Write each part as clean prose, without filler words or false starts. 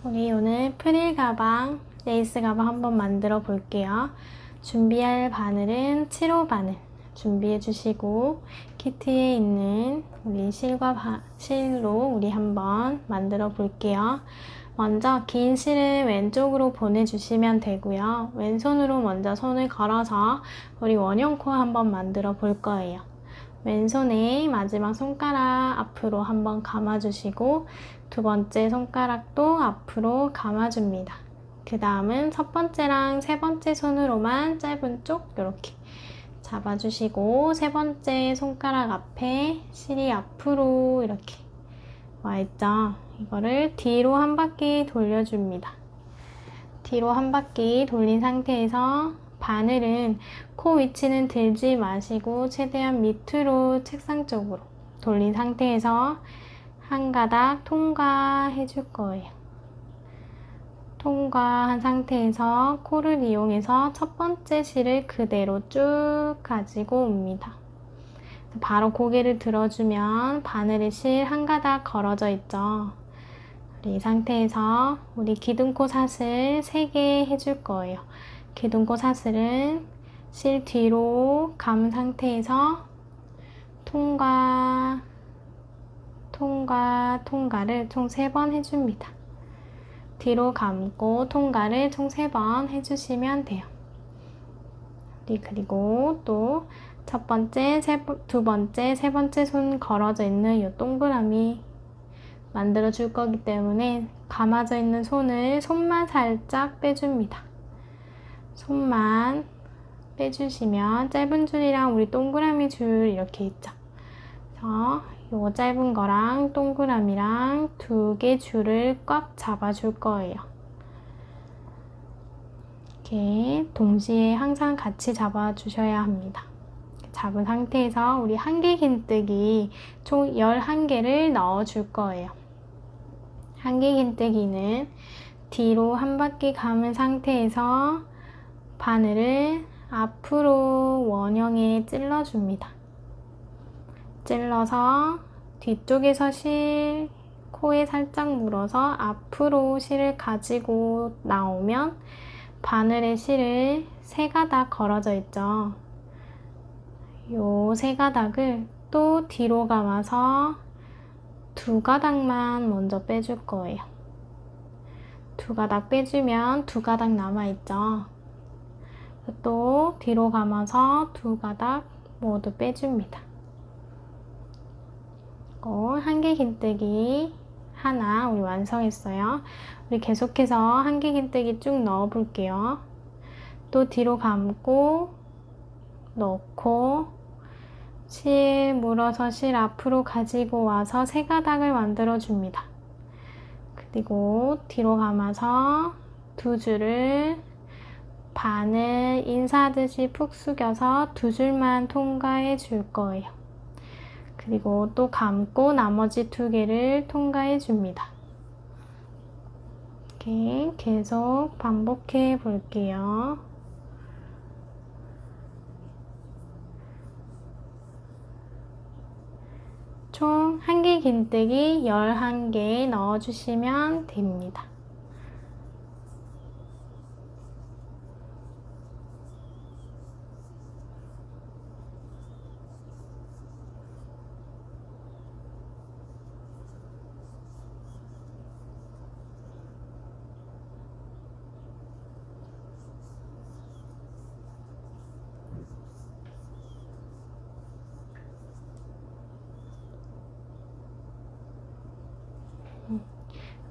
우리 오늘 프릴 가방, 레이스 가방 한번 만들어 볼게요. 준비할 바늘은 7호 바늘 준비해 주시고 키트에 있는 우리 실로 우리 한번 만들어 볼게요. 먼저 긴 실을 왼쪽으로 보내주시면 되고요. 왼손으로 먼저 손을 걸어서 우리 원형 코 한번 만들어 볼 거예요. 왼손에 마지막 손가락 앞으로 한번 감아주시고 두 번째 손가락도 앞으로 감아줍니다. 그 다음은 첫 번째랑 세 번째 손으로만 짧은 쪽 이렇게 잡아주시고 세 번째 손가락 앞에 실이 앞으로 이렇게 와있죠. 이거를 뒤로 한 바퀴 돌려줍니다. 뒤로 한 바퀴 돌린 상태에서 바늘은 코 위치는 들지 마시고 최대한 밑으로 책상 쪽으로 돌린 상태에서 한 가닥 통과해 줄 거예요. 통과한 상태에서 코를 이용해서 첫 번째 실을 그대로 쭉 가지고 옵니다. 바로 고개를 들어주면 바늘에 실 한 가닥 걸어져 있죠. 이 상태에서 우리 기둥코 사슬 3개 해줄 거예요. 기둥코 사슬은 실 뒤로 감은 상태에서 통과를 총 3번 해줍니다. 뒤로 감고 통과를 총 3번 해주시면 돼요. 그리고 또 첫 번째, 두 번째, 세 번째 손 걸어져 있는 이 동그라미 만들어 줄 거기 때문에 감아져 있는 손만 살짝 빼줍니다. 손만 빼주시면 짧은 줄이랑 우리 동그라미 줄 이렇게 있죠. 그래서 요 짧은 거랑 동그라미랑 2개 줄을 꽉 잡아줄 거예요. 이렇게 동시에 항상 같이 잡아주셔야 합니다. 잡은 상태에서 우리 한개 긴뜨기 총 11개를 넣어줄 거예요. 한개 긴뜨기는 뒤로 한 바퀴 감은 상태에서 바늘을 앞으로 원형에 찔러줍니다. 찔러서 뒤쪽에서 실, 코에 살짝 물어서 앞으로 실을 가지고 나오면 바늘에 실을 3가닥 걸어져 있죠. 요 3가닥을 또 뒤로 감아서 2가닥만 먼저 빼줄 거예요. 2가닥 빼주면 2가닥 남아있죠. 또 뒤로 감아서 2가닥 모두 빼줍니다. 한개 긴뜨기 하나 우리 완성했어요. 우리 계속해서 한개 긴뜨기 쭉 넣어 볼게요. 또 뒤로 감고 넣고 실 물어서 실 앞으로 가지고 와서 3가닥을 만들어 줍니다. 그리고 뒤로 감아서 2줄을 바늘 인사하듯이 푹 숙여서 2줄만 통과해 줄 거예요. 그리고 또 감고 나머지 2개를 통과해 줍니다. 이렇게 계속 반복해 볼게요. 총 한개 긴뜨기 11개 넣어주시면 됩니다.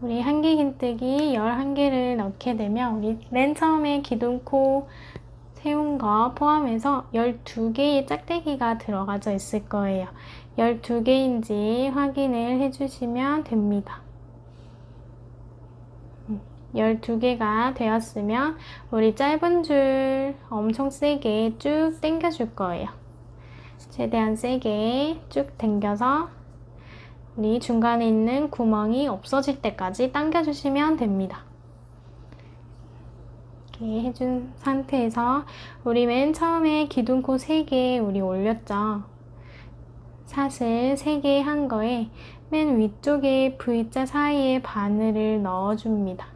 우리 한개 긴뜨기 11개를 넣게 되면 우리 맨 처음에 기둥코 세운 거 포함해서 12개의 짝대기가 들어가져 있을 거예요. 12개인지 확인을 해주시면 됩니다. 12개가 되었으면 우리 짧은 줄 엄청 세게 쭉 당겨 줄 거예요. 최대한 세게 쭉 당겨서 우리 중간에 있는 구멍이 없어질 때까지 당겨주시면 됩니다. 이렇게 해준 상태에서 우리 맨 처음에 기둥코 3개 우리 올렸죠. 사슬 3개 한 거에 맨 위쪽에 V자 사이에 바늘을 넣어줍니다.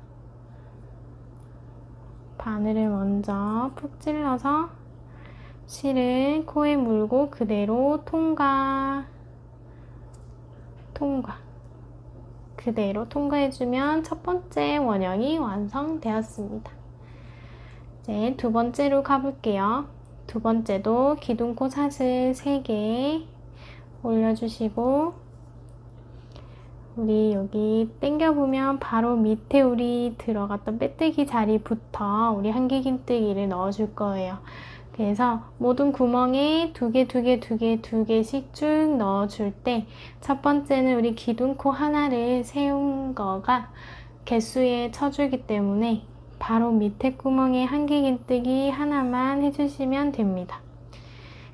바늘을 먼저 푹 찔러서 실을 코에 물고 그대로 통과. 그대로 통과해주면 첫 번째 원형이 완성되었습니다. 이제 두 번째로 가볼게요. 두 번째도 기둥코 사슬 3개 올려주시고, 우리 여기 당겨보면 바로 밑에 우리 들어갔던 빼뜨기 자리부터 우리 한길긴뜨기를 넣어줄 거예요. 그래서 모든 구멍에 두 개씩 쭉 넣어줄 때 첫 번째는 우리 기둥코 하나를 세운 거가 개수에 쳐주기 때문에 바로 밑에 구멍에 한길긴뜨기 하나만 해주시면 됩니다.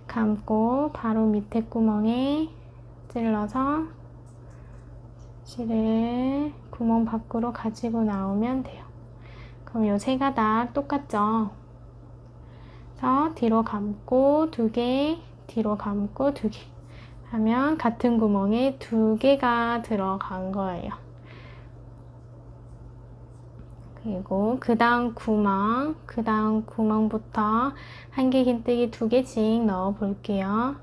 감고 바로 밑에 구멍에 찔러서 실을 구멍 밖으로 가지고 나오면 돼요. 그럼 요 세 가닥 똑같죠? 그래서 뒤로 감고 2개, 뒤로 감고 2개 하면 같은 구멍에 2개가 들어간 거예요. 그리고 그 다음 구멍부터 한길긴뜨기 2개씩 넣어 볼게요.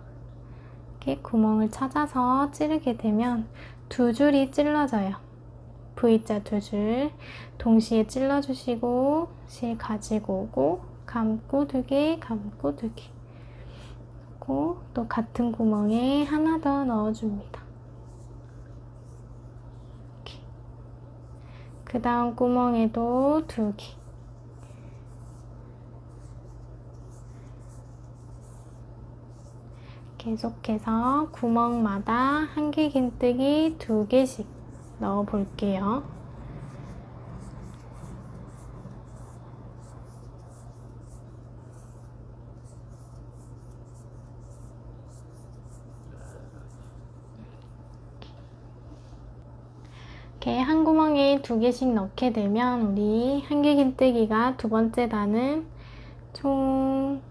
이렇게 구멍을 찾아서 찌르게 되면 2줄이 찔러져요. V자 2줄 동시에 찔러주시고 실 가지고 오고 감고 2개, 감고 2개. 그리고 또 같은 구멍에 하나 더 넣어줍니다. 이렇게. 그 다음 구멍에도 2개. 계속해서 구멍마다 한길긴뜨기 2개씩 넣어 볼게요. 이렇게 한 구멍에 2개씩 넣게 되면 우리 한길긴뜨기가 두 번째 단은 총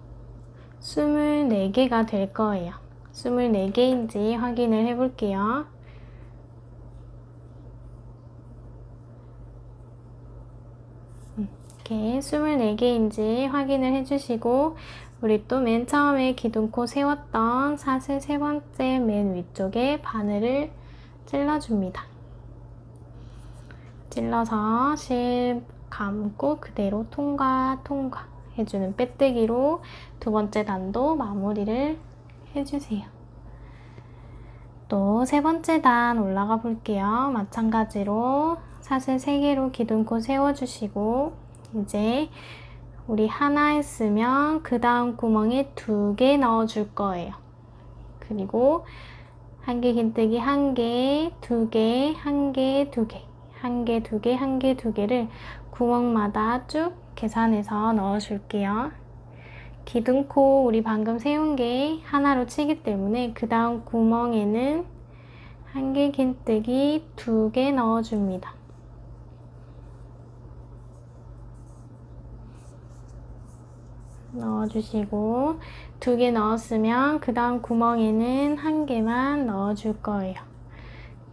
24개가 될 거예요. 24개인지 확인을 해 볼게요. 이렇게 24개인지 확인을 해주시고, 우리 또 맨 처음에 기둥코 세웠던 사슬 세 번째 맨 위쪽에 바늘을 찔러줍니다. 찔러서 실 감고 그대로 통과 해주는 빼뜨기로 두 번째 단도 마무리를 해주세요. 또 세 번째 단 올라가 볼게요. 마찬가지로 사슬 3개로 기둥코 세워주시고, 이제 우리 하나 했으면 그 다음 구멍에 2개 넣어줄 거예요. 그리고 한길긴뜨기 1개, 2개, 1개, 2개, 1개, 2개, 1개, 2개를 구멍마다 쭉 계산해서 넣어줄게요. 기둥코 우리 방금 세운 게 하나로 치기 때문에 그 다음 구멍에는 한길긴뜨기 2개 넣어줍니다. 넣어주시고 2개 넣었으면 그 다음 구멍에는 1개만 넣어줄 거예요.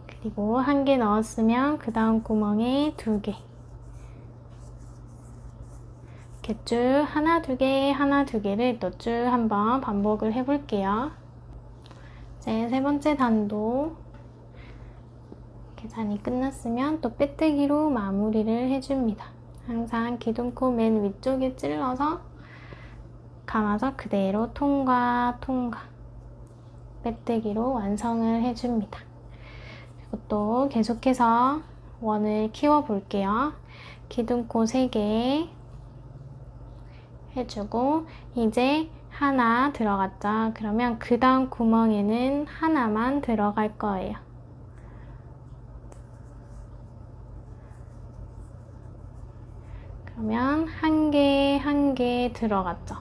그리고 1개 넣었으면 그 다음 구멍에 2개. 이렇게 쭉 하나, 2개, 하나, 2개를 또 쭉 한번 반복을 해볼게요. 이제 세 번째 단도 계산이 끝났으면 또 빼뜨기로 마무리를 해줍니다. 항상 기둥코 맨 위쪽에 찔러서 감아서 그대로 통과 빼뜨기로 완성을 해줍니다. 그리고 또 계속해서 원을 키워 볼게요. 기둥코 3개 해주고, 이제 하나 들어갔죠. 그러면 그 다음 구멍에는 하나만 들어갈 거예요. 그러면 한 개 들어갔죠.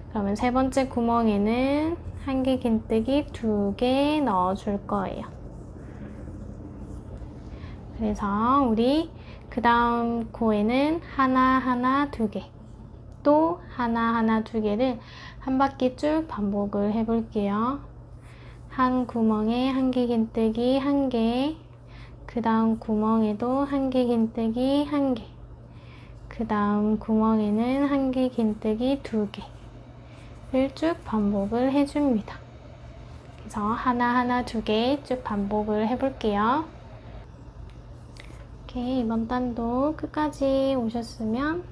그러면 세 번째 구멍에는 한길긴뜨기 2개 넣어줄 거예요. 그래서 우리 그 다음 코에는 하나, 2개, 또 하나, 2개를 한 바퀴 쭉 반복을 해볼게요. 한 구멍에 한개 긴뜨기 1개, 그 다음 구멍에도 한개 긴뜨기 1개, 그 다음 구멍에는 한개 긴뜨기 2개를 쭉 반복을 해줍니다. 그래서 하나하나 2개 쭉 반복을 해볼게요. 이렇게 이번 단도 끝까지 오셨으면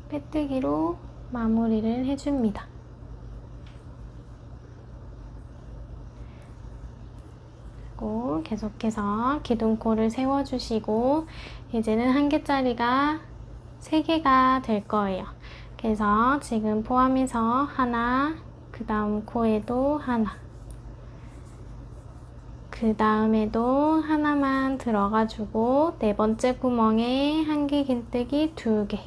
빼뜨기로 마무리를 해줍니다. 그리고 계속해서 기둥코를 세워주시고 이제는 한 개짜리가 3개가 될 거예요. 그래서 지금 포함해서 하나, 그 다음 코에도 하나, 그 다음에도 하나만 들어가주고 네 번째 구멍에 한개 긴뜨기 2개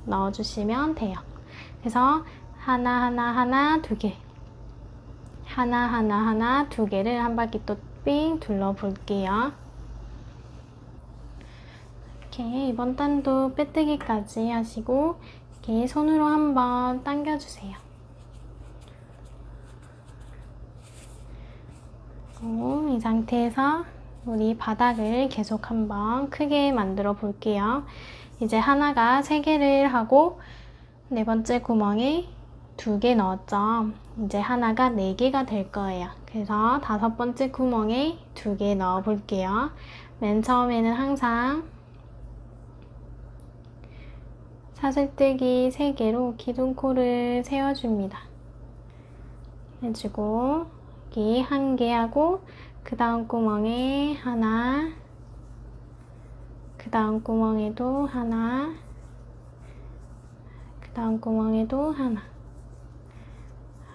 넣어주시면 돼요. 그래서 하나 2개, 하나 2개를 한 바퀴 또 삥 둘러 볼게요. 이렇게 이번 단도 빼뜨기까지 하시고 이렇게 손으로 한번 당겨주세요. 이 상태에서 우리 바닥을 계속 한번 크게 만들어 볼게요. 이제 하나가 3개를 하고 네 번째 구멍에 2개 넣었죠. 이제 하나가 4개가 될 거예요. 그래서 5번째 구멍에 2개 넣어 볼게요. 맨 처음에는 항상 사슬뜨기 3개로 기둥코를 세워줍니다. 해주고 여기 1개 하고 그 다음 구멍에 하나, 그 다음 구멍에도 하나, 그 다음 구멍에도 하나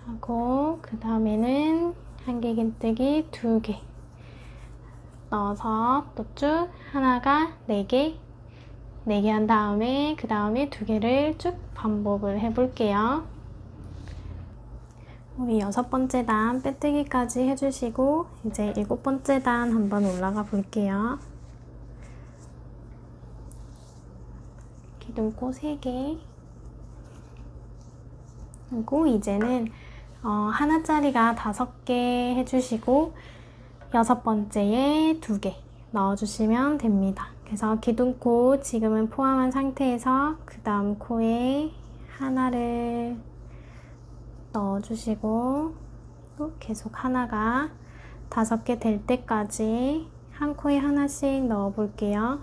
하고 그 다음에는 한개 긴뜨기 2개 넣어서 또 쭉 하나가 4개 한 다음에 그 다음에 2개를 쭉 반복을 해볼게요. 우리 6번째 단 빼뜨기까지 해주시고 이제 7번째 단 한번 올라가 볼게요. 기둥코 3개 그리고 이제는 하나짜리가 5개 해주시고 6번째에 2개 넣어주시면 됩니다. 그래서 기둥코 지금은 포함한 상태에서 그 다음 코에 하나를 넣어주시고 또 계속 하나가 5개 될 때까지 한 코에 하나씩 넣어 볼게요.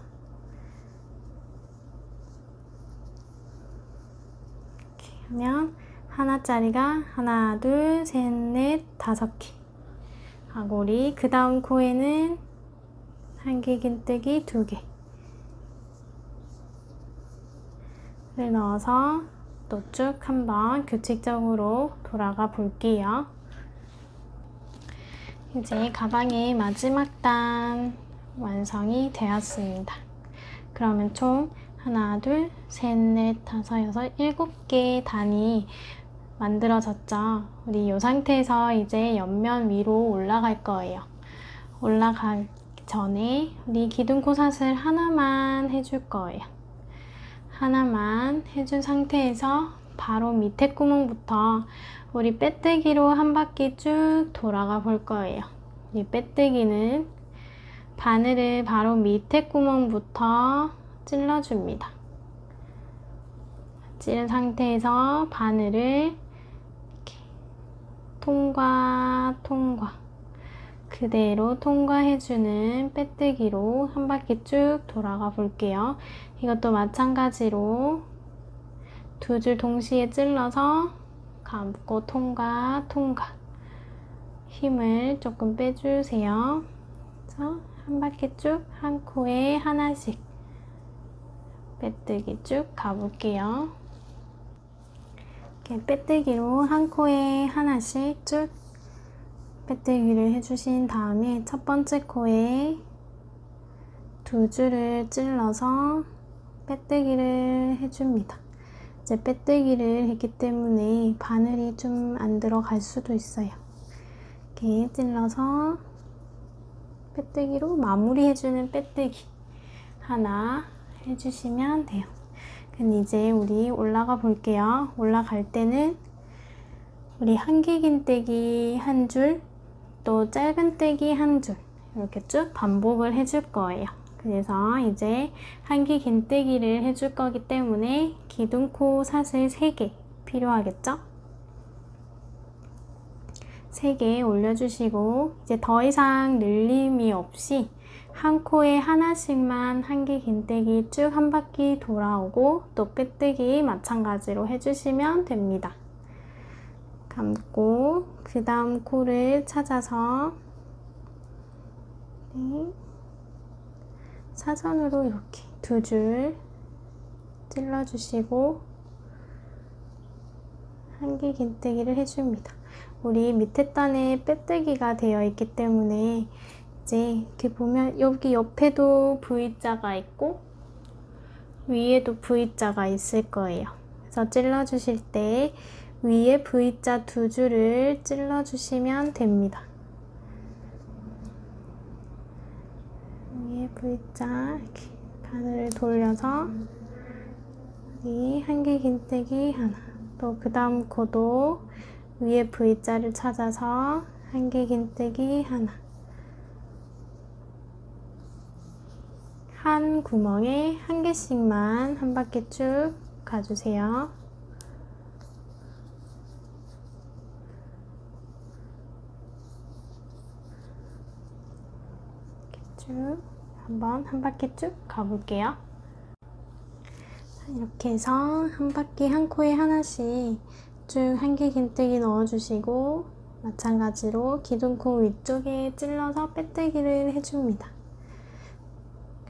이렇게 하면 하나짜리가 하나, 둘, 셋, 넷, 5개 하고 우리 그 다음 코에는 한개 긴뜨기 2개를 넣어서 또 쭉 한번 규칙적으로 돌아가 볼게요. 이제 가방의 마지막 단 완성이 되었습니다. 그러면 총 하나, 둘, 셋, 넷, 5, 6, 7개 단이 만들어졌죠. 우리 이 상태에서 이제 옆면 위로 올라갈 거예요. 올라가기 전에 우리 기둥코 사슬 하나만 해줄 거예요. 하나만 해준 상태에서 바로 밑에 구멍부터 우리 빼뜨기로 한 바퀴 쭉 돌아가 볼 거예요. 이 빼뜨기는 바늘을 바로 밑에 구멍부터 찔러줍니다. 찌른 상태에서 바늘을 이렇게 통과 그대로 통과해주는 빼뜨기로 한 바퀴 쭉 돌아가 볼게요. 이것도 마찬가지로 2줄 동시에 찔러서 감고 통과 힘을 조금 빼주세요. 그래서 한 바퀴 쭉 한 코에 하나씩 빼뜨기 쭉 가볼게요. 이렇게 빼뜨기로 한 코에 하나씩 쭉 빼뜨기를 해주신 다음에 첫 번째 코에 2줄을 찔러서 빼뜨기를 해줍니다. 이제 빼뜨기를 했기 때문에 바늘이 좀 안 들어갈 수도 있어요. 이렇게 찔러서 빼뜨기로 마무리해주는 빼뜨기 하나 해주시면 돼요. 그럼 이제 우리 올라가 볼게요. 올라갈 때는 우리 한길긴뜨기 한 줄, 또 짧은뜨기 한 줄, 이렇게 쭉 반복을 해줄 거예요. 그래서 이제 한길긴뜨기를 해줄 거기 때문에 기둥코 사슬 3개 필요하겠죠? 3개 올려주시고 이제 더 이상 늘림이 없이 한 코에 하나씩만 한길긴뜨기 쭉 한 바퀴 돌아오고 또 빼뜨기 마찬가지로 해주시면 됩니다. 감고 그 다음 코를 찾아서 사선으로 이렇게 2줄 찔러주시고 한길긴뜨기를 해줍니다. 우리 밑에 단에 빼뜨기가 되어 있기 때문에 이제 이렇게 보면 여기 옆에도 V자가 있고 위에도 V자가 있을 거예요. 그래서 찔러주실 때 위에 V자 2줄을 찔러주시면 됩니다. 위에 V자 이렇게 바늘을 돌려서 이 한길긴뜨기 하나, 또 그 다음 코도 위에 V자를 찾아서 한길긴뜨기 하나, 한 구멍에 한 개씩만 한 바퀴 쭉 가주세요. 쭉 한번 한 바퀴 쭉 가볼게요. 이렇게 해서 한 바퀴 한 코에 하나씩 쭉 한길긴뜨기 넣어주시고 마찬가지로 기둥코 위쪽에 찔러서 빼뜨기를 해줍니다.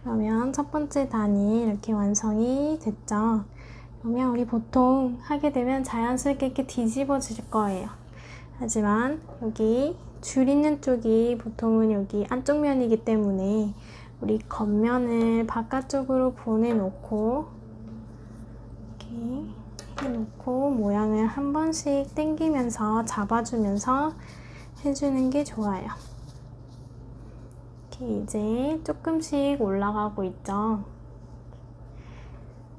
그러면 첫 번째 단이 이렇게 완성이 됐죠. 그러면 우리 보통 하게 되면 자연스럽게 이렇게 뒤집어질 거예요. 하지만 여기 줄 있는 쪽이 보통은 여기 안쪽 면이기 때문에 우리 겉면을 바깥쪽으로 보내놓고 이렇게 해놓고 모양을 한 번씩 당기면서 잡아주면서 해주는 게 좋아요. 이렇게 이제 조금씩 올라가고 있죠.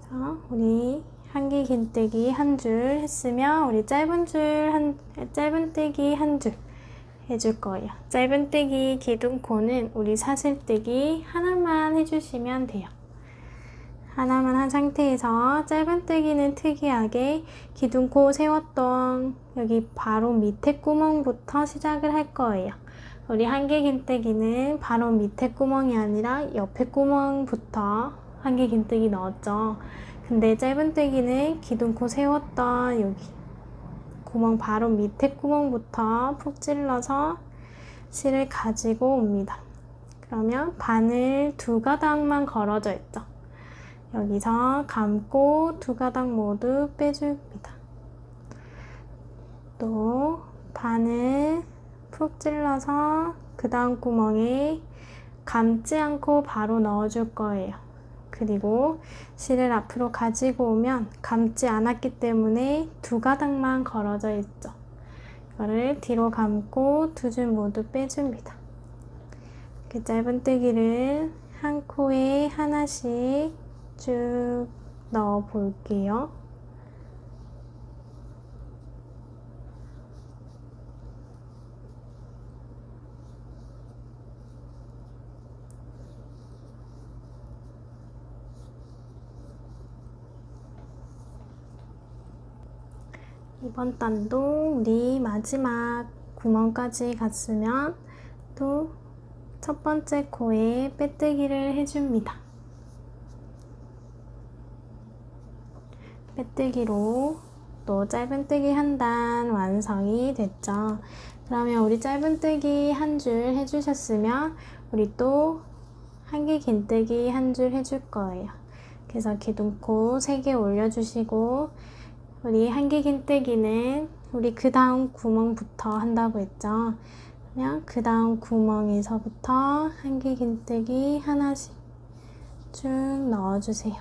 자, 우리 한길긴뜨기 한 줄 했으면 우리 짧은뜨기 한 줄 해줄 거예요. 짧은뜨기 기둥코는 우리 사슬뜨기 하나만 해주시면 돼요. 하나만 한 상태에서 짧은뜨기는 특이하게 기둥코 세웠던 여기 바로 밑에 구멍부터 시작을 할 거예요. 우리 한길긴뜨기는 바로 밑에 구멍이 아니라 옆에 구멍부터 한길긴뜨기 넣었죠. 근데 짧은뜨기는 기둥코 세웠던 여기 구멍 바로 밑에 구멍부터 푹 찔러서 실을 가지고 옵니다. 그러면 바늘 2가닥만 걸어져 있죠. 여기서 감고 2가닥 모두 빼줍니다. 또 바늘 푹 찔러서 그 다음 구멍에 감지 않고 바로 넣어줄 거예요. 그리고 실을 앞으로 가지고 오면 감지 않았기 때문에 2가닥만 걸어져 있죠. 이거를 뒤로 감고 2줄 모두 빼줍니다. 이렇게 짧은뜨기를 한 코에 하나씩 쭉 넣어 볼게요. 이번 단도 우리 마지막 구멍까지 갔으면 또 첫 번째 코에 빼뜨기를 해줍니다. 빼뜨기로 또 짧은뜨기 한 단 완성이 됐죠. 그러면 우리 짧은뜨기 한 줄 해주셨으면 우리 또 한길긴뜨기 한 줄 해줄 거예요. 그래서 기둥코 3개 올려주시고 우리 한길긴뜨기는 우리 그 다음 구멍부터 한다고 했죠. 그러면 그 다음 구멍에서부터 한길긴뜨기 하나씩 쭉 넣어주세요.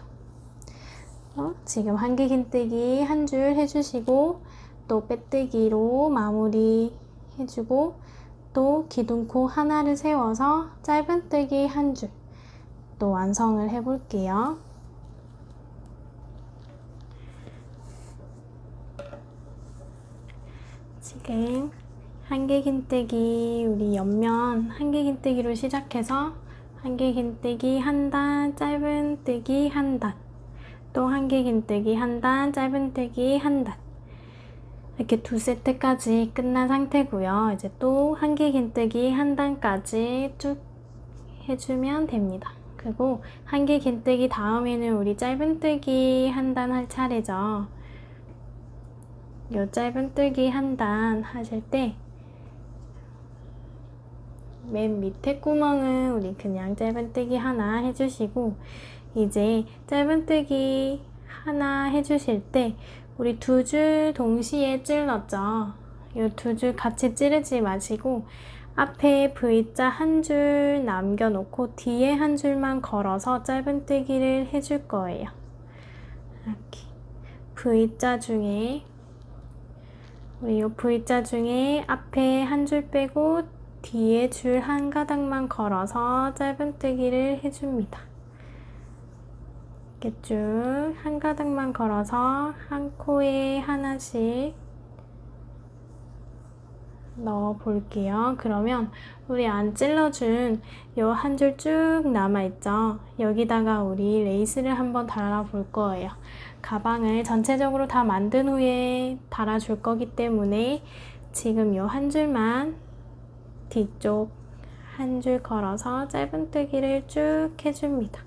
지금 한길긴뜨기 한 줄 해주시고 또 빼뜨기로 마무리 해주고 또 기둥코 하나를 세워서 짧은뜨기 한 줄 또 완성을 해볼게요. 이렇게 한길긴뜨기 우리 옆면 한길긴뜨기로 시작해서 한길긴뜨기 한 단, 짧은뜨기 한 단, 또 한길긴뜨기 한 단, 짧은뜨기 한 단, 이렇게 두 세트까지 끝난 상태고요. 이제 또 한길긴뜨기 한 단까지 쭉 해주면 됩니다. 그리고 한길긴뜨기 다음에는 우리 짧은뜨기 한 단 할 차례죠. 요 짧은뜨기 한 단 하실 때 맨 밑에 구멍은 우리 그냥 짧은뜨기 하나 해주시고, 이제 짧은뜨기 하나 해주실 때 우리 두 줄 동시에 찔렀죠. 이 두 줄 같이 찌르지 마시고 앞에 V자 한 줄 남겨놓고 뒤에 한 줄만 걸어서 짧은뜨기를 해줄 거예요. 이렇게 V자 중에 우리 이 V자 중에 앞에 한 줄 빼고 뒤에 줄 한 가닥만 걸어서 짧은뜨기를 해줍니다. 이렇게 쭉 한 가닥만 걸어서 한 코에 하나씩 넣어 볼게요. 그러면 우리 안 찔러준 요 한 줄 쭉 남아있죠? 여기다가 우리 레이스를 한번 달아 볼 거예요. 가방을 전체적으로 다 만든 후에 달아줄 거기 때문에 지금 요 한 줄만 뒤쪽 한 줄 걸어서 짧은뜨기를 쭉 해줍니다.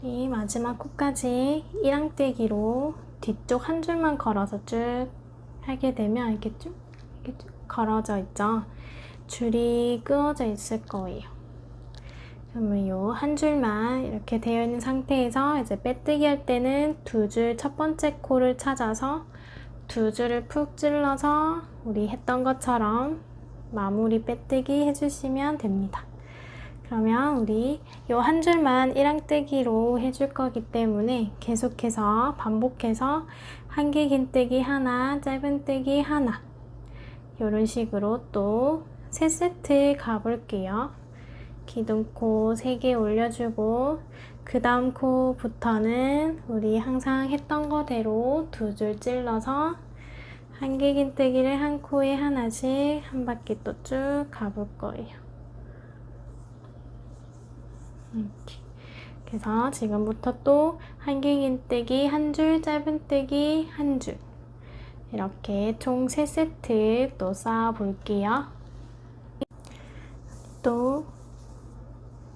이 마지막 코까지 1앙뜨기로 뒤쪽 한 줄만 걸어서 쭉 하게 되면 이렇게 쭉 걸어져 있죠. 줄이 끄어져 있을 거예요. 그러면 요 한 줄만 이렇게 되어 있는 상태에서 이제 빼뜨기 할 때는 두 줄 첫 번째 코를 찾아서 두 줄을 푹 찔러서 우리 했던 것처럼 마무리 빼뜨기 해주시면 됩니다. 그러면 우리 요 한 줄만 1앙뜨기로 해줄 거기 때문에 계속해서 반복해서 한길긴뜨기 하나, 짧은뜨기 하나, 이런 식으로 또 3세트 가볼게요. 기둥코 3개 올려주고 그 다음 코부터는 우리 항상 했던 거대로 두 줄 찔러서 한길긴뜨기를 한 코에 하나씩 한 바퀴 또 쭉 가볼 거예요. 이렇게. 그래서 지금부터 또 한길긴뜨기 한 줄, 짧은뜨기 한 줄, 이렇게 총 3세트 또 쌓아 볼게요. 또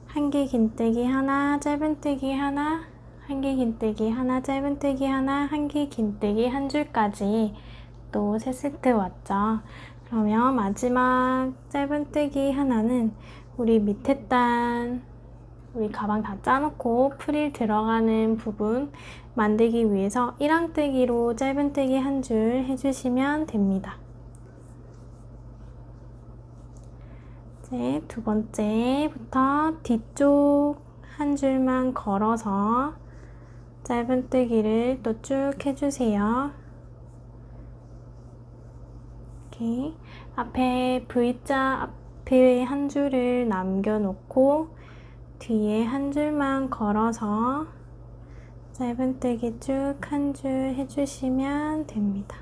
한길긴뜨기 하나, 짧은뜨기 하나, 한길긴뜨기 하나, 짧은뜨기 하나, 한길긴뜨기 한 줄까지 또 3세트 왔죠. 그러면 마지막 짧은뜨기 하나는 우리 밑에 단 우리 가방 다 짜놓고 프릴 들어가는 부분 만들기 위해서 1앙뜨기로 짧은뜨기 한 줄 해주시면 됩니다. 이제 두 번째부터 뒤쪽 한 줄만 걸어서 짧은뜨기를 또 쭉 해주세요. 이렇게 앞에 V자 앞에 한 줄을 남겨놓고 뒤에 한 줄만 걸어서 짧은뜨기 쭉 한 줄 해주시면 됩니다.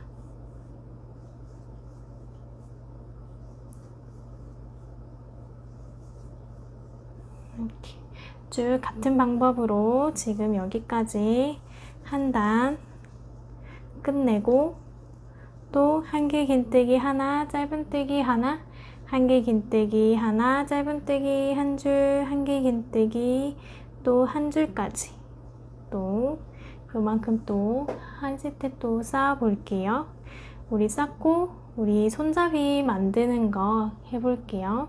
이렇게 쭉 같은 방법으로 지금 여기까지 한 단 끝내고 또 한길긴뜨기 하나, 짧은뜨기 하나, 한길긴뜨기 하나, 짧은뜨기 한 줄, 한길긴뜨기 또 한 줄까지 또 요만큼 또 한 세트 또 쌓아 볼게요. 우리 쌓고 우리 손잡이 만드는 거 해볼게요.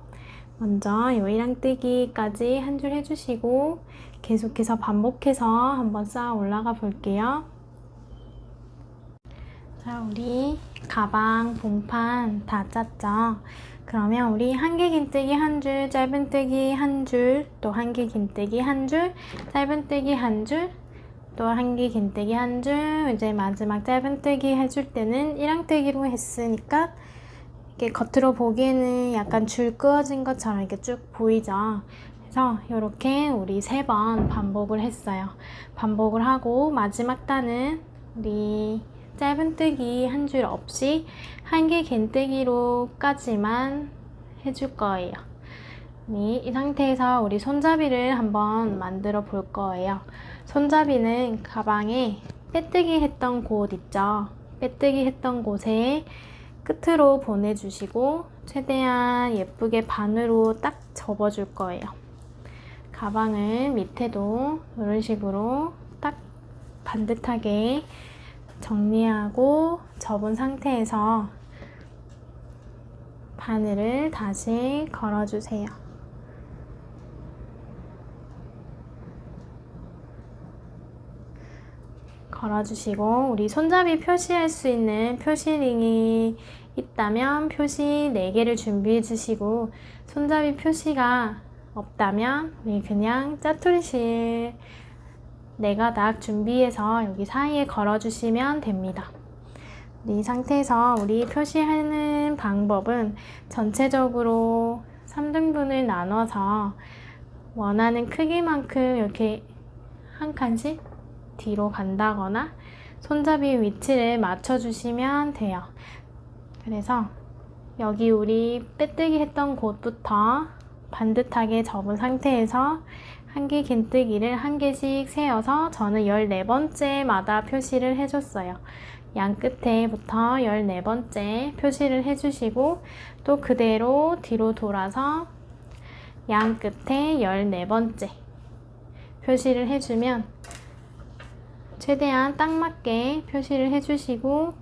먼저 요 1앙뜨기까지 한 줄 해주시고 계속해서 반복해서 한번 쌓아 올라가 볼게요. 자, 우리 가방 본판 다 짰죠? 그러면 우리 한길긴뜨기 한 줄, 짧은뜨기 한 줄, 또 한길긴뜨기 한 줄, 짧은뜨기 한 줄, 또 한길긴뜨기 한 줄, 이제 마지막 짧은뜨기 해줄 때는 1앙뜨기로 했으니까 이렇게 겉으로 보기에는 약간 줄 그어진 것처럼 이렇게 쭉 보이죠. 그래서 이렇게 우리 3번 반복을 했어요. 반복을 하고 마지막 단은 우리 짧은뜨기 한 줄 없이 한 개 갠뜨기로까지만 해줄 거예요. 이 상태에서 우리 손잡이를 한번 만들어 볼 거예요. 손잡이는 가방에 빼뜨기 했던 곳 있죠? 빼뜨기 했던 곳에 끝으로 보내주시고 최대한 예쁘게 반으로 딱 접어줄 거예요. 가방을 밑에도 이런 식으로 딱 반듯하게 정리하고 접은 상태에서 바늘을 다시 걸어주세요. 걸어주시고 우리 손잡이 표시할 수 있는 표시링이 있다면 표시 4개를 준비해 주시고 손잡이 표시가 없다면 우리 그냥 짜투리실 4가닥 준비해서 여기 사이에 걸어주시면 됩니다. 이 상태에서 우리 표시하는 방법은 전체적으로 3등분을 나눠서 원하는 크기만큼 이렇게 한 칸씩 뒤로 간다거나 손잡이 위치를 맞춰주시면 돼요. 그래서 여기 우리 빼뜨기 했던 곳부터 반듯하게 접은 상태에서 한 개 갠뜨기를 한 개씩 세어서 저는 14번째마다 표시를 해줬어요. 양 끝에부터 14번째 표시를 해주시고 또 그대로 뒤로 돌아서 양 끝에 14번째 표시를 해주면 최대한 딱 맞게 표시를 해주시고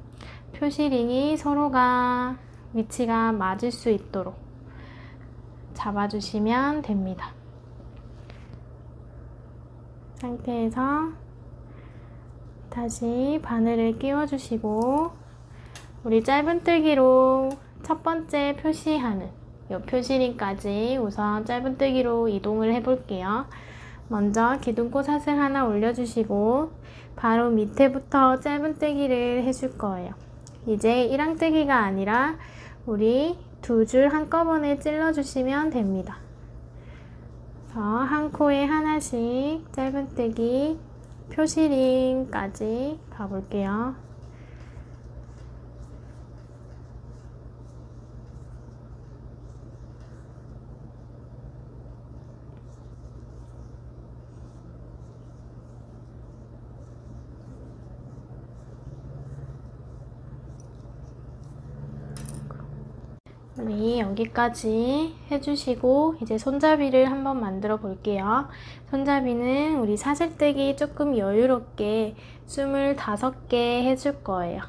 표시링이 서로가 위치가 맞을 수 있도록 잡아주시면 됩니다. 상태에서 다시 바늘을 끼워주시고 우리 짧은뜨기로 첫 번째 표시하는 이 표시링까지 우선 짧은뜨기로 이동을 해볼게요. 먼저 기둥꼬사슬 하나 올려주시고 바로 밑에부터 짧은뜨기를 해줄 거예요. 이제 1항뜨기가 아니라 우리 2줄 한꺼번에 찔러주시면 됩니다. 한 코에 하나씩 짧은뜨기 표시링까지 가볼게요. 우리 여기까지 해주시고 이제 손잡이를 한번 만들어 볼게요. 손잡이는 우리 사슬뜨기 조금 여유롭게 25개 해줄 거예요.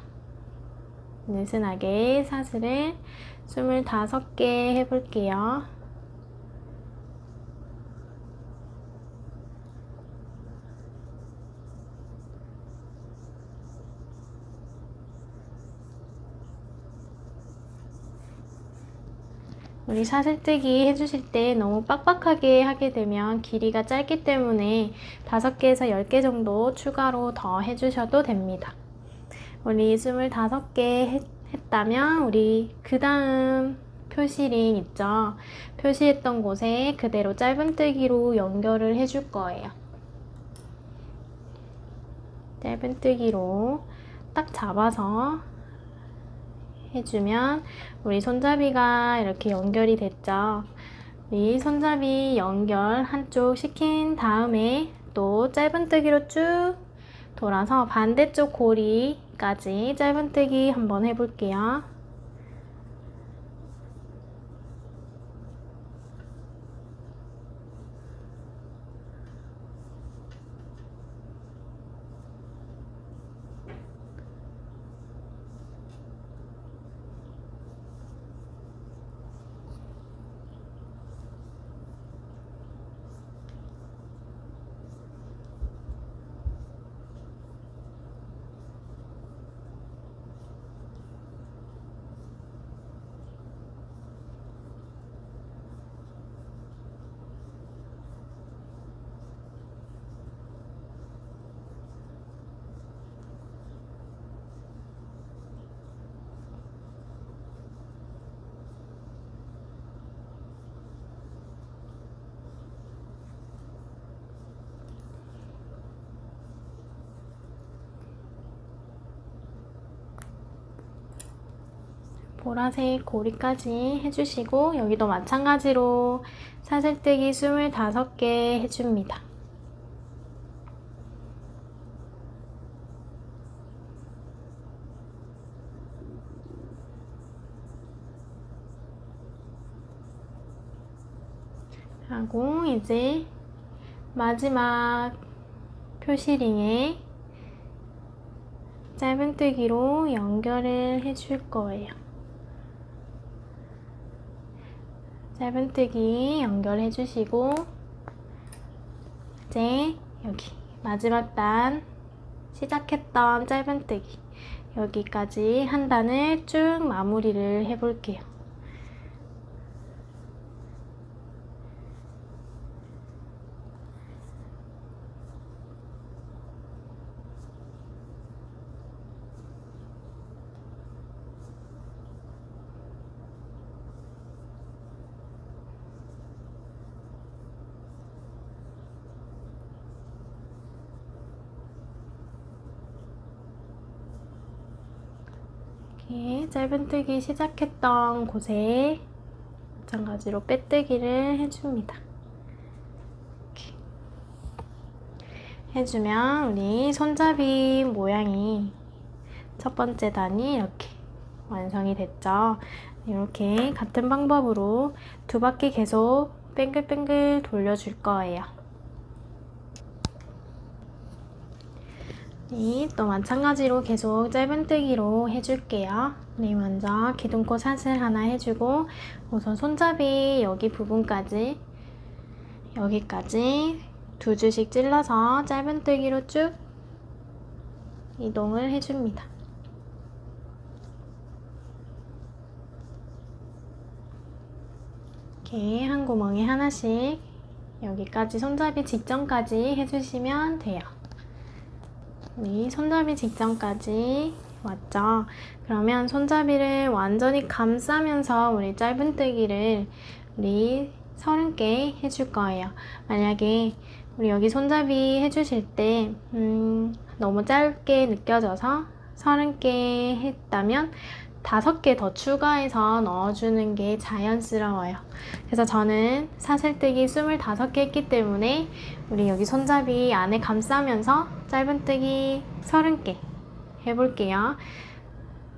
느슨하게 사슬을 25개 해볼게요. 우리 사슬뜨기 해주실 때 너무 빡빡하게 하게 되면 길이가 짧기 때문에 5개에서 10개 정도 추가로 더 해주셔도 됩니다. 우리 25개 했다면 우리 그 다음 표시링 있죠? 표시했던 곳에 그대로 짧은뜨기로 연결을 해줄 거예요. 짧은뜨기로 딱 잡아서 해주면 우리 손잡이가 이렇게 연결이 됐죠. 이 손잡이 연결 한쪽 시킨 다음에 또 짧은뜨기로 쭉 돌아서 반대쪽 고리까지 짧은뜨기 한번 해볼게요. 보라색 고리까지 해주시고 여기도 마찬가지로 사슬뜨기 25개 해줍니다. 하고 이제 마지막 표시링에 짧은뜨기로 연결을 해줄 거예요. 짧은뜨기 연결해 주시고 이제 여기 마지막 단 시작했던 짧은뜨기 여기까지 한 단을 쭉 마무리를 해 볼게요. 이렇게 짧은뜨기 시작했던 곳에 마찬가지로 빼뜨기를 해줍니다. 이렇게 해주면 우리 손잡이 모양이 첫 번째 단이 이렇게 완성이 됐죠. 이렇게 같은 방법으로 두 바퀴 계속 뱅글뱅글 돌려줄 거예요. 또 마찬가지로 계속 짧은뜨기로 해줄게요. 먼저 기둥코 사슬 하나 해주고 우선 손잡이 여기 부분까지 여기까지 두 줄씩 찔러서 짧은뜨기로 쭉 이동을 해줍니다. 이렇게 한 구멍에 하나씩 여기까지 손잡이 직전까지 해주시면 돼요. 우리 손잡이 직전까지 왔죠? 그러면 손잡이를 완전히 감싸면서 우리 짧은뜨기를 우리 30개 해줄 거예요. 만약에 우리 여기 손잡이 해주실 때 너무 짧게 느껴져서 30개 했다면 5개 더 추가해서 넣어주는 게 자연스러워요. 그래서 저는 사슬뜨기 25개 했기 때문에 우리 여기 손잡이 안에 감싸면서 짧은뜨기 30개 해볼게요.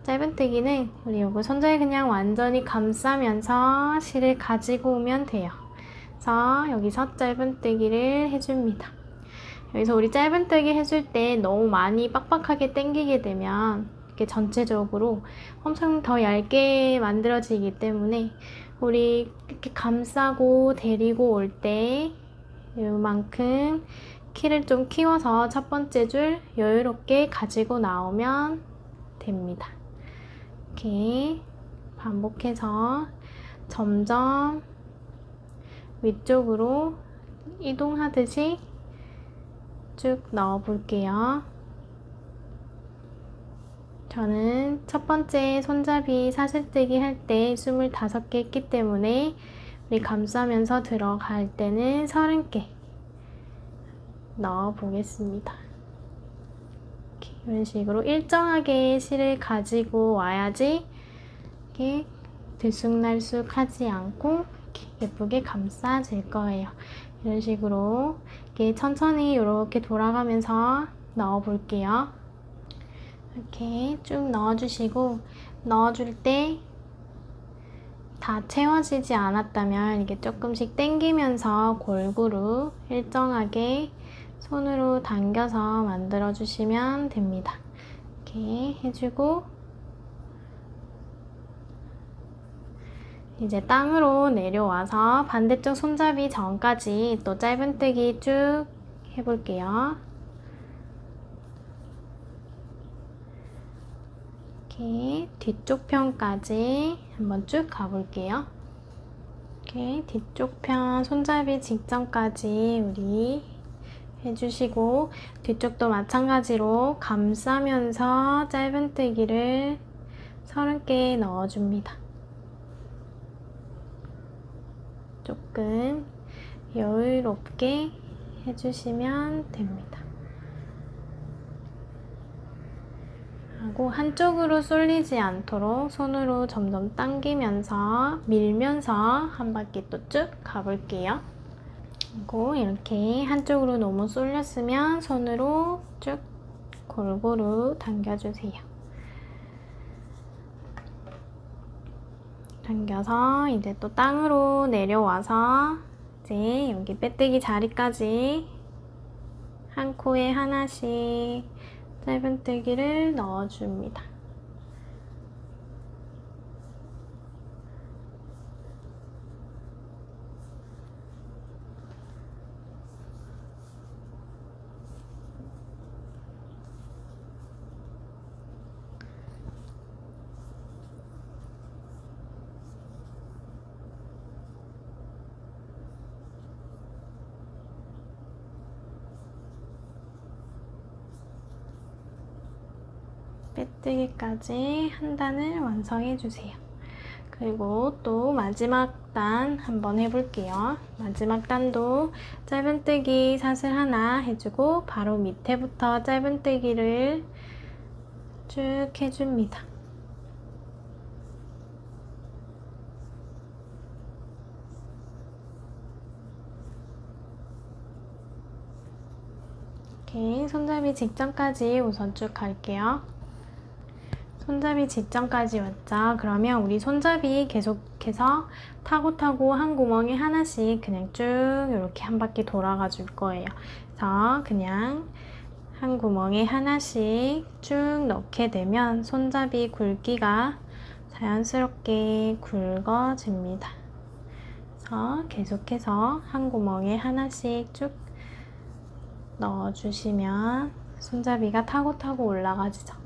짧은뜨기는 우리 요거 손잡이 그냥 완전히 감싸면서 실을 가지고 오면 돼요. 그래서 여기서 짧은뜨기를 해줍니다. 여기서 우리 짧은뜨기 해줄 때 너무 많이 빡빡하게 당기게 되면 이렇게 전체적으로 엄청 더 얇게 만들어지기 때문에 우리 이렇게 감싸고 데리고 올 때 이만큼 키를 좀 키워서 첫 번째 줄 여유롭게 가지고 나오면 됩니다. 이렇게 반복해서 점점 위쪽으로 이동하듯이 쭉 넣어 볼게요. 저는 첫 번째 손잡이 사슬뜨기 할 때 25개 했기 때문에 우리 감싸면서 들어갈 때는 30개 넣어 보겠습니다. 이런 식으로 일정하게 실을 가지고 와야지 이렇게 들쑥날쑥 하지 않고 이렇게 예쁘게 감싸질 거예요. 이런 식으로 이렇게 천천히 이렇게 돌아가면서 넣어 볼게요. 이렇게 쭉 넣어주시고 넣어줄 때 다 채워지지 않았다면 이게 조금씩 당기면서 골고루 일정하게 손으로 당겨서 만들어 주시면 됩니다. 이렇게 해주고 이제 땅으로 내려와서 반대쪽 손잡이 전까지 또 짧은뜨기 쭉 해볼게요. 이렇게 뒤쪽 편까지 한번 쭉 가볼게요. 이렇게 뒤쪽 편 손잡이 직전까지 우리 해주시고 뒤쪽도 마찬가지로 감싸면서 짧은뜨기를 30개 넣어줍니다. 조금 여유롭게 해주시면 됩니다. 하고 한쪽으로 쏠리지 않도록 손으로 점점 당기면서 밀면서 한 바퀴 또 쭉 가볼게요. 그리고 이렇게 한쪽으로 너무 쏠렸으면 손으로 쭉 골고루 당겨주세요. 당겨서 이제 또 땅으로 내려와서 이제 여기 빼뜨기 자리까지 한 코에 하나씩 짧은뜨기를 넣어줍니다. 빼뜨기까지 한 단을 완성해 주세요. 그리고 또 마지막 단 한번 해볼게요. 마지막 단도 짧은뜨기 사슬 하나 해주고 바로 밑에부터 짧은뜨기를 쭉 해줍니다. 이렇게 손잡이 직전까지 우선 쭉 갈게요. 손잡이 직전까지 왔죠? 그러면 우리 손잡이 계속해서 타고 한 구멍에 하나씩 그냥 쭉 이렇게 한 바퀴 돌아가 줄 거예요. 그래서 그냥 한 구멍에 하나씩 쭉 넣게 되면 손잡이 굵기가 자연스럽게 굵어집니다. 그래서 계속해서 한 구멍에 하나씩 쭉 넣어주시면 손잡이가 타고 올라가지죠.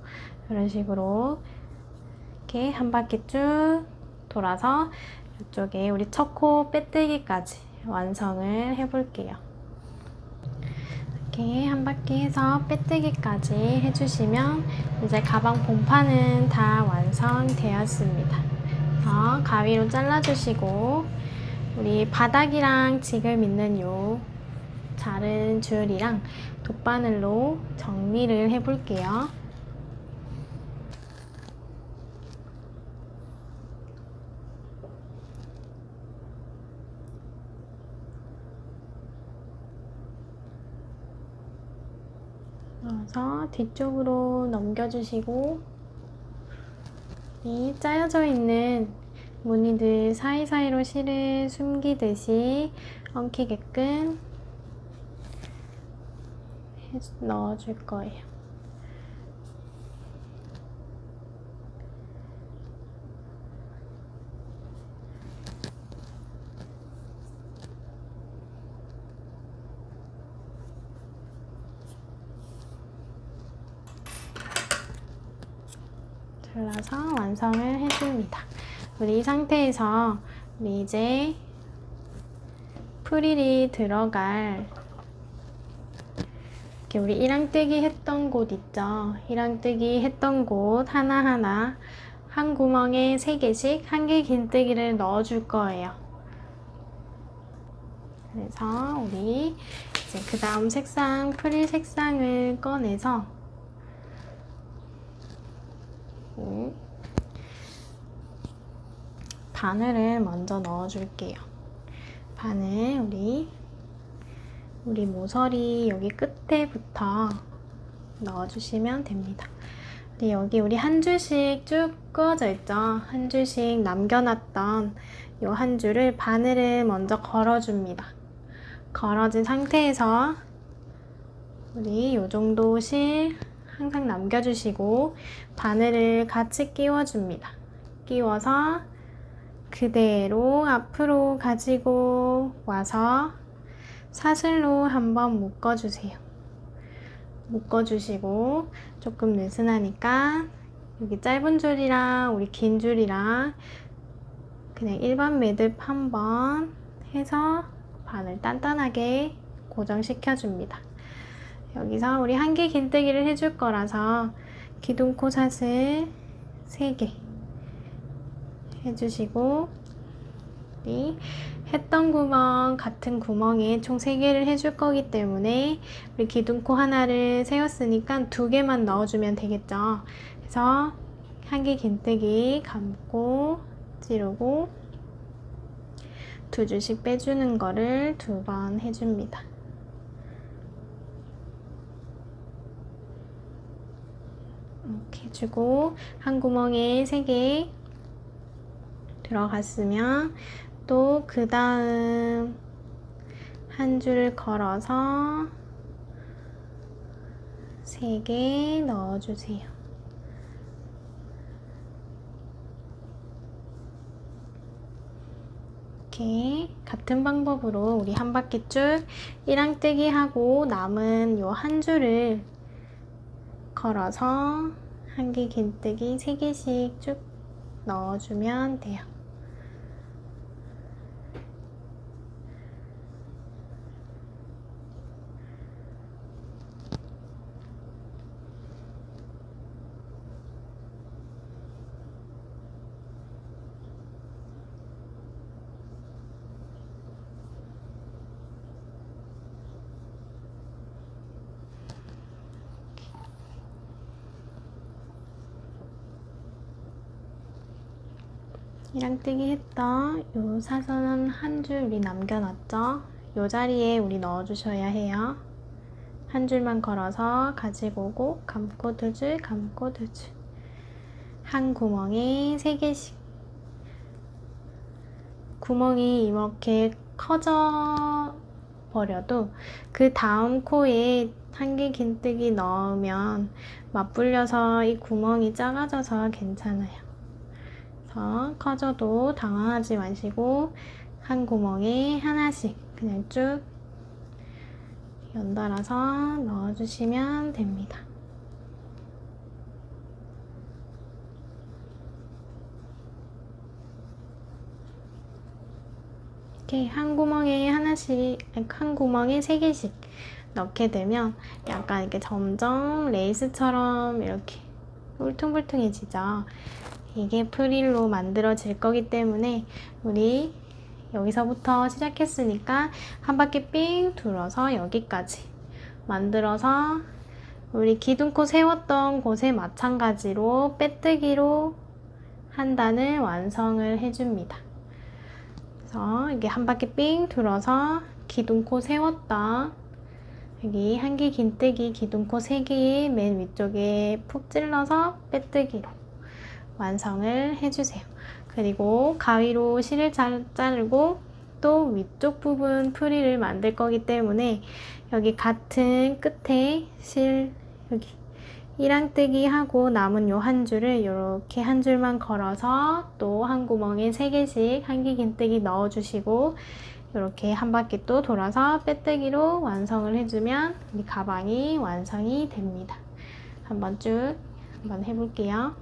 이런 식으로 이렇게 한 바퀴 쭉 돌아서 이쪽에 우리 첫 코 빼뜨기까지 완성을 해볼게요. 이렇게 한 바퀴 해서 빼뜨기까지 해주시면 이제 가방 본판은 다 완성되었습니다. 가위로 잘라주시고 우리 바닥이랑 지금 있는 요 자른 줄이랑 돗바늘로 정리를 해볼게요. 그래서 뒤쪽으로 넘겨주시고 이 짜여져 있는 무늬들 사이사이로 실을 숨기듯이 엉키게끔 넣어줄 거예요. 잘라서 완성을 해줍니다. 우리 이 상태에서 우리 이제 프릴이 들어갈 이렇게 우리 이랑뜨기 했던 곳 있죠? 이랑뜨기 했던 곳 하나하나 한 구멍에 3개씩 한 개 긴뜨기를 넣어줄 거예요. 그래서 우리 이제 그 다음 색상 프릴 색상을 꺼내서 바늘을 먼저 넣어줄게요. 바늘 우리 모서리 여기 끝에부터 넣어주시면 됩니다. 여기 우리 한 줄씩 쭉 그어져 있죠? 한 줄씩 남겨놨던 이 한 줄을 바늘을 먼저 걸어줍니다. 걸어진 상태에서 우리 이 정도 실 항상 남겨주시고 바늘을 같이 끼워줍니다. 끼워서 그대로 앞으로 가지고 와서 사슬로 한번 묶어주세요. 묶어주시고 조금 느슨하니까 여기 짧은 줄이랑 우리 긴 줄이랑 그냥 일반 매듭 한번 해서 바늘 단단하게 고정시켜줍니다. 여기서 우리 한 개 긴뜨기를 해줄 거라서 기둥코 사슬 3개 해주시고 우리 했던 구멍 같은 구멍에 총 3개를 해줄 거기 때문에 우리 기둥코 하나를 세웠으니까 2개만 넣어주면 되겠죠. 그래서 한길 긴뜨기 감고 찌르고 2줄씩 빼주는 거를 2번 해줍니다. 이렇게 해주고 한 구멍에 3개 들어갔으면 또 그 다음 한 줄을 걸어서 3개 넣어주세요. 이렇게 같은 방법으로 우리 한 바퀴 쭉 1랑뜨기 하고 남은 요 한 줄을 걸어서 한길 긴뜨기 3개씩 쭉 넣어주면 돼요. 이랑뜨기 했던 요 사선 한 줄 우리 남겨놨죠? 요 자리에 우리 넣어주셔야 해요. 한 줄만 걸어서 가지고 오고 감고 2줄, 감고 2줄. 한 구멍에 3개씩. 구멍이 이렇게 커져 버려도 그 다음 코에 한길 긴뜨기 넣으면 맞불려서 이 구멍이 작아져서 괜찮아요. 커져도 당황하지 마시고 한 구멍에 하나씩 그냥 쭉 연달아서 넣어주시면 됩니다. 이렇게 한 구멍에 하나씩, 한 구멍에 3개씩 넣게 되면 약간 이렇게 점점 레이스처럼 이렇게 울퉁불퉁해지죠. 이게 프릴로 만들어질 거기 때문에 우리 여기서부터 시작했으니까 한 바퀴 삥 둘러서 여기까지 만들어서 우리 기둥코 세웠던 곳에 마찬가지로 빼뜨기로 한 단을 완성을 해줍니다. 그래서 이게 한 바퀴 삥 둘러서 기둥코 세웠다. 여기 한길 긴뜨기 기둥코 3개의 맨 위쪽에 푹 찔러서 빼뜨기로 완성을 해주세요. 그리고 가위로 실을 자르고 또 위쪽 부분 프릴을 만들 거기 때문에 여기 같은 끝에 실 여기 1랑뜨기 하고 남은 요 한 줄을 이렇게 한 줄만 걸어서 또 한 구멍에 3개씩 한길 긴뜨기 넣어주시고 이렇게 한 바퀴 또 돌아서 빼뜨기로 완성을 해주면 이 가방이 완성이 됩니다. 한번 쭉 한번 해볼게요.